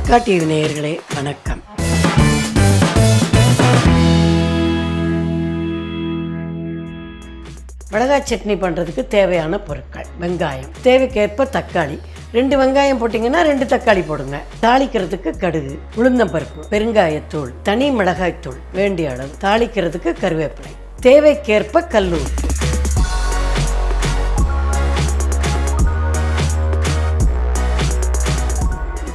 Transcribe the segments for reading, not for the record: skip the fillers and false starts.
பக்கா டிவி நேயர்களே வணக்கம். மிளகாய் சட்னி பண்ணுறதுக்கு தேவையான பொருட்கள்: வெங்காயம், தேவைக்கேற்ப தக்காளி, 2 வெங்காயம் போட்டிங்கன்னா 2 தக்காளி போடுங்க. தாளிக்கிறதுக்கு கடுகு, உளுந்தம்பருப்பு, பெருங்காயத்தூள், தனி மிளகாய்த்தூள் வேண்டிய அளவு, தாளிக்கிறதுக்கு கருவேப்பிலை, தேவைக்கேற்ப கல்லூர்.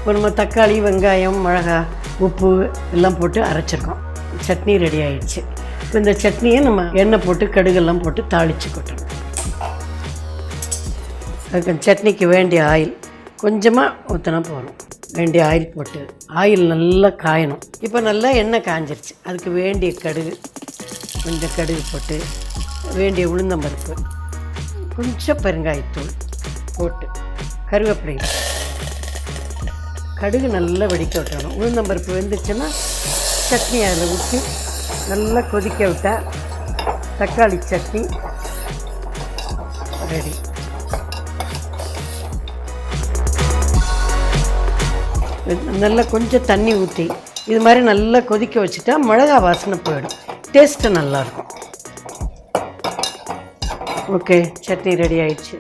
இப்போ நம்ம தக்காளி, வெங்காயம், மிளகாய், உப்பு எல்லாம் போட்டு அரைச்சிருக்கோம். சட்னி ரெடி ஆகிடுச்சு. இப்போ இந்த சட்னியை நம்ம எண்ணெய் போட்டு கடுகெல்லாம் போட்டு தாளித்து கொட்டணும். அதுக்கு சட்னிக்கு வேண்டிய ஆயில் கொஞ்சமாக ஊற்றினா போகணும். வேண்டிய ஆயில் போட்டு ஆயில் நல்லா காயணும். இப்போ நல்லா எண்ணெய் காஞ்சிருச்சு. அதுக்கு வேண்டிய கடுகு, கொஞ்சம் கடுகு போட்டு வேண்டிய உளுந்தம்பருப்பு, கொஞ்சம் பெருங்காயத்தூள் போட்டு கருவேப்பிலை, கடுகு நல்லா வெடிக்க விட்டணும். உளுந்தம்பருப்பு வெந்துச்சுன்னா சட்னி அதில் ஊற்றி நல்லா கொதிக்க விட்டால் தக்காளி சட்னி ரெடி. நல்லா கொஞ்சம் தண்ணி ஊற்றி இது மாதிரி நல்லா கொதிக்க வச்சுட்டா மிளகா வாசனை போயிடும். டேஸ்ட்டு நல்லாயிருக்கும். ஓகே, சட்னி ரெடி ஆயிடுச்சு.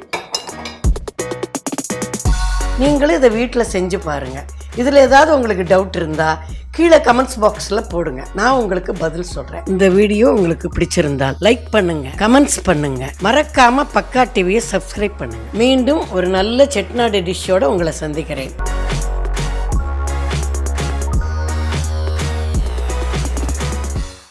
நீங்களும் இதை வீட்டில் செஞ்சு பாருங்கள். இதில் ஏதாவது உங்களுக்கு டவுட் இருந்தால் கீழே கமெண்ட்ஸ் பாக்ஸில் போடுங்க. நான் உங்களுக்கு பதில் சொல்கிறேன். இந்த வீடியோ உங்களுக்கு பிடிச்சிருந்தால் லைக் பண்ணுங்கள், கமெண்ட்ஸ் பண்ணுங்கள், மறக்காமல் பக்கா டிவியை சப்ஸ்கிரைப் பண்ணுங்கள். மீண்டும் ஒரு நல்ல செட்டிநாடு டிஷ்ஷோடு உங்களை சந்திக்கிறேன்.